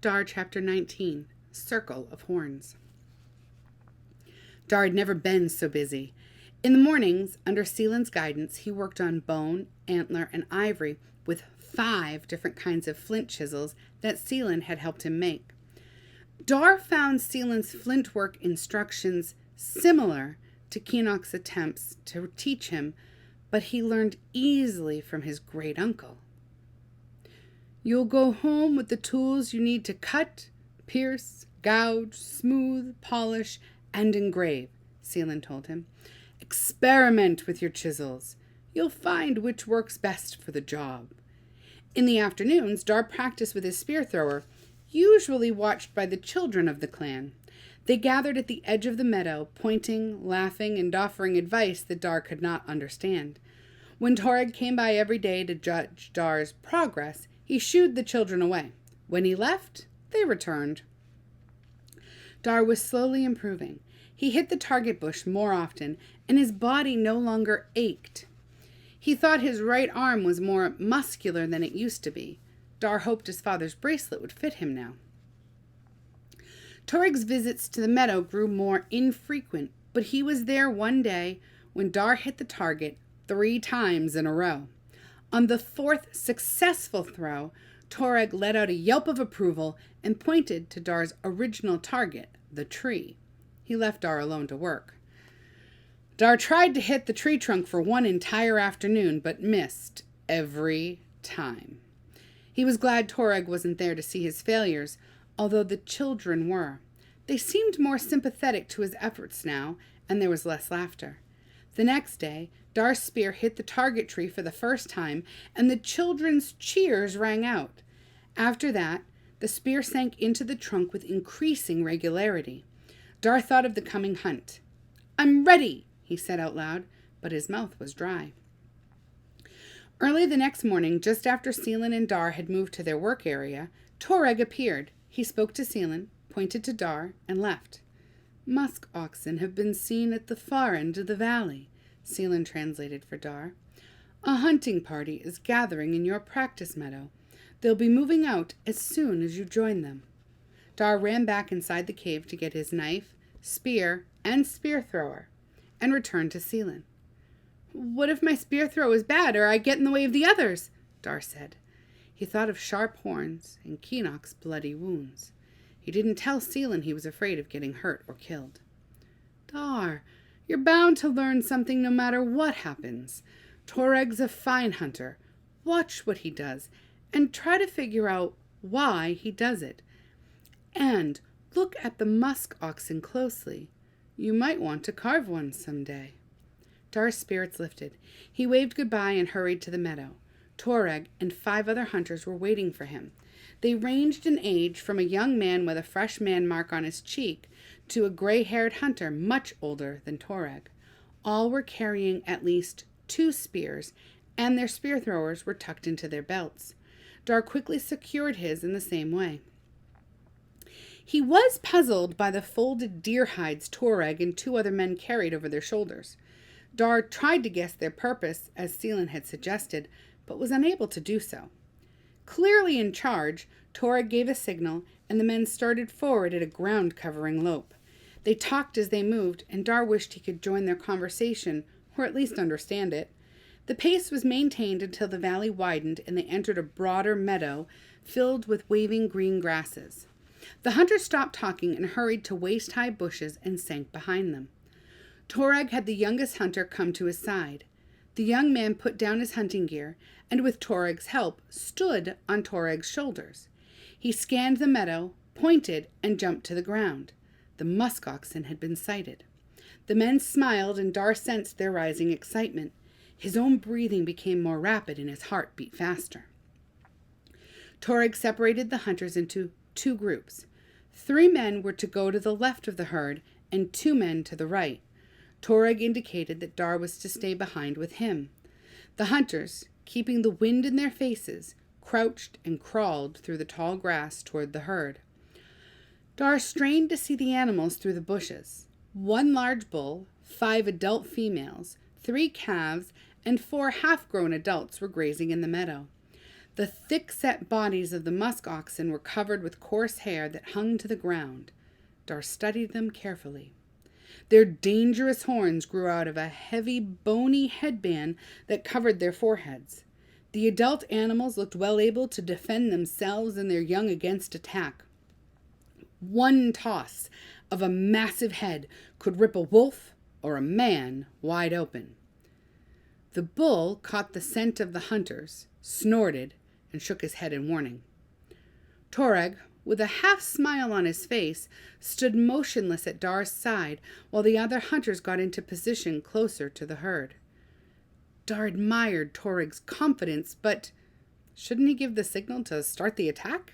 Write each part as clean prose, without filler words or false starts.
Dar Chapter 19, Circle of Horns. Dar had never been so busy. In the mornings, under Seelan's guidance, he worked on bone, antler, and ivory with 5 different kinds of flint chisels that Seelan had helped him make. Dar found Seelan's flint work instructions similar to Keenock's attempts to teach him, but he learned easily from his great uncle. "You'll go home with the tools you need to cut, pierce, gouge, smooth, polish, and engrave," Seelan told him. "Experiment with your chisels. You'll find which works best for the job." In the afternoons, Dar practiced with his spear thrower, usually watched by the children of the clan. They gathered at the edge of the meadow, pointing, laughing, and offering advice that Dar could not understand. When Torag came by every day to judge Dar's progress, he shooed the children away. When he left, they returned. Dar was slowly improving. He hit the target bush more often, and his body no longer ached. He thought his right arm was more muscular than it used to be. Dar hoped his father's bracelet would fit him now. Torag's visits to the meadow grew more infrequent, but he was there one day when Dar hit the target 3 times in a row. On the 4th successful throw, Torag let out a yelp of approval and pointed to Dar's original target, the tree. He left Dar alone to work. Dar tried to hit the tree trunk for 1 entire afternoon, but missed every time. He was glad Torag wasn't there to see his failures, although the children were. They seemed more sympathetic to his efforts now, and there was less laughter. The next day, Dar's spear hit the target tree for the first time, and the children's cheers rang out. After that, the spear sank into the trunk with increasing regularity. Dar thought of the coming hunt. "I'm ready," he said out loud, but his mouth was dry. Early the next morning, just after Seelan and Dar had moved to their work area, Torag appeared. He spoke to Seelan, pointed to Dar, and left. "Musk oxen have been seen at the far end of the valley," Seelan translated for Dar. "A hunting party is gathering in your practice meadow. They'll be moving out as soon as you join them." Dar ran back inside the cave to get his knife, spear, and spear thrower, and returned to Seelan. "What if my spear throw is bad, or I get in the way of the others?" Dar said. He thought of sharp horns and Keenock's bloody wounds. He didn't tell Seelan he was afraid of getting hurt or killed. "Dar, you're bound to learn something no matter what happens. Torag's a fine hunter. Watch what he does, and try to figure out why he does it. And look at the musk oxen closely. You might want to carve one someday." Dar's spirits lifted. He waved goodbye and hurried to the meadow. Torag and 5 other hunters were waiting for him. They ranged in age from a young man with a fresh man mark on his cheek to a gray-haired hunter much older than Torag. All were carrying at least 2 spears, and their spear throwers were tucked into their belts. Dar quickly secured his in the same way. He was puzzled by the folded deer hides Torag and 2 other men carried over their shoulders. Dar tried to guess their purpose, as Seelan had suggested, but was unable to do so. Clearly in charge, Torag gave a signal, and the men started forward at a ground-covering lope. They talked as they moved, and Dar wished he could join their conversation, or at least understand it. The pace was maintained until the valley widened and they entered a broader meadow filled with waving green grasses. The hunters stopped talking and hurried to waist-high bushes and sank behind them. Torag had the youngest hunter come to his side. The young man put down his hunting gear and, with Torag's help, stood on Torag's shoulders. He scanned the meadow, pointed, and jumped to the ground. The musk oxen had been sighted. The men smiled, and Dar sensed their rising excitement. His own breathing became more rapid and his heart beat faster. Torag separated the hunters into 2 groups. 3 men were to go to the left of the herd and 2 men to the right. Torag indicated that Dar was to stay behind with him. The hunters, keeping the wind in their faces, crouched and crawled through the tall grass toward the herd. Dar strained to see the animals through the bushes. 1 large bull, 5 adult females, 3 calves, and 4 half-grown adults were grazing in the meadow. The thick-set bodies of the musk oxen were covered with coarse hair that hung to the ground. Dar studied them carefully. Their dangerous horns grew out of a heavy, bony headband that covered their foreheads. The adult animals looked well able to defend themselves and their young against attack. One toss of a massive head could rip a wolf or a man wide open. The bull caught the scent of the hunters, snorted, and shook his head in warning. Toreg, with a half-smile on his face, stood motionless at Dar's side while the other hunters got into position closer to the herd. Dar admired Toreg's confidence, but shouldn't he give the signal to start the attack?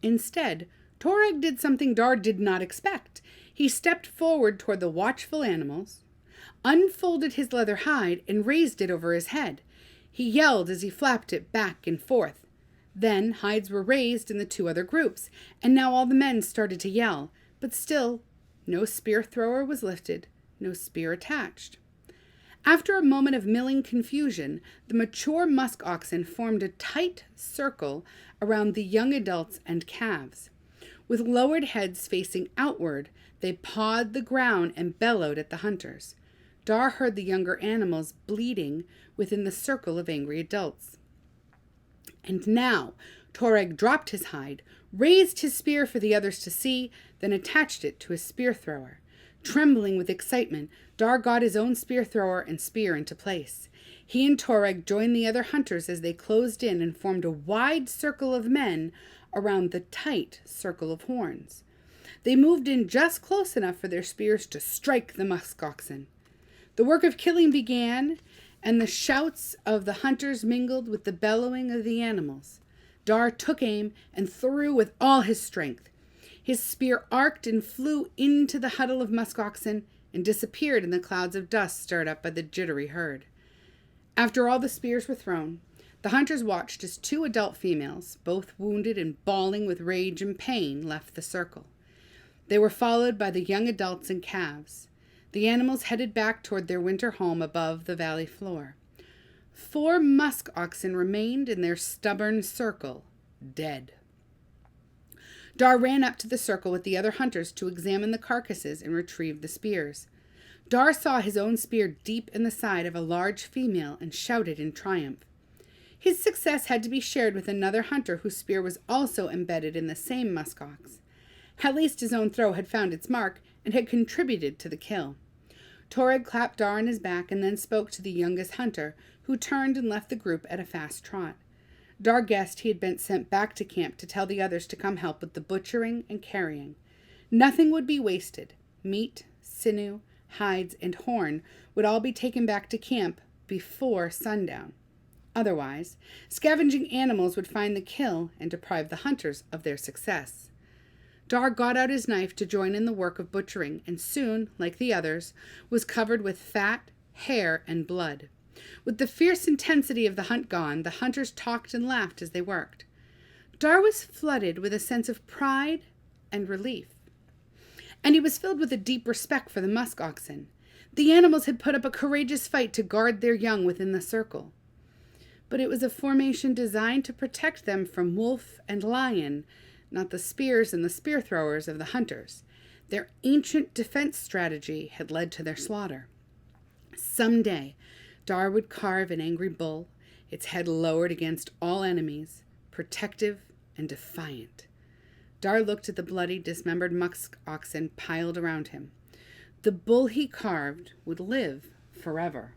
Instead, Toreg did something Dar did not expect. He stepped forward toward the watchful animals, unfolded his leather hide, and raised it over his head. He yelled as he flapped it back and forth. Then hides were raised in the two other groups, and now all the men started to yell, but still no spear thrower was lifted, no spear attached. After a moment of milling confusion, the mature musk oxen formed a tight circle around the young adults and calves. With lowered heads facing outward, they pawed the ground and bellowed at the hunters. Dar heard the younger animals bleating within the circle of angry adults. And now Toreg dropped his hide, raised his spear for the others to see, then attached it to his spear thrower. Trembling with excitement, Dar got his own spear thrower and spear into place. He and Toreg joined the other hunters as they closed in and formed a wide circle of men around the tight circle of horns. They moved in just close enough for their spears to strike the musk oxen. The work of killing began, and the shouts of the hunters mingled with the bellowing of the animals. Dar took aim and threw with all his strength. His spear arced and flew into the huddle of musk oxen and disappeared in the clouds of dust stirred up by the jittery herd. After all the spears were thrown, the hunters watched as two adult females, both wounded and bawling with rage and pain, left the circle. They were followed by the young adults and calves. The animals headed back toward their winter home above the valley floor. 4 musk oxen remained in their stubborn circle, dead. Dar ran up to the circle with the other hunters to examine the carcasses and retrieve the spears. Dar saw his own spear deep in the side of a large female and shouted in triumph. His success had to be shared with another hunter whose spear was also embedded in the same musk ox. At least his own throw had found its mark and had contributed to the kill. Toreg clapped Dar on his back and then spoke to the youngest hunter, who turned and left the group at a fast trot. Dar guessed he had been sent back to camp to tell the others to come help with the butchering and carrying. Nothing would be wasted. Meat, sinew, hides, and horn would all be taken back to camp before sundown. Otherwise, scavenging animals would find the kill and deprive the hunters of their success. Dar got out his knife to join in the work of butchering, and soon, like the others, was covered with fat, hair, and blood. With the fierce intensity of the hunt gone, the hunters talked and laughed as they worked. Dar was flooded with a sense of pride and relief. And he was filled with a deep respect for the musk oxen. The animals had put up a courageous fight to guard their young within the circle. But it was a formation designed to protect them from wolf and lion, not the spears and the spear throwers of the hunters. Their ancient defense strategy had led to their slaughter. Someday, Dar would carve an angry bull, its head lowered against all enemies, protective and defiant. Dar looked at the bloody, dismembered musk oxen piled around him. The bull he carved would live forever.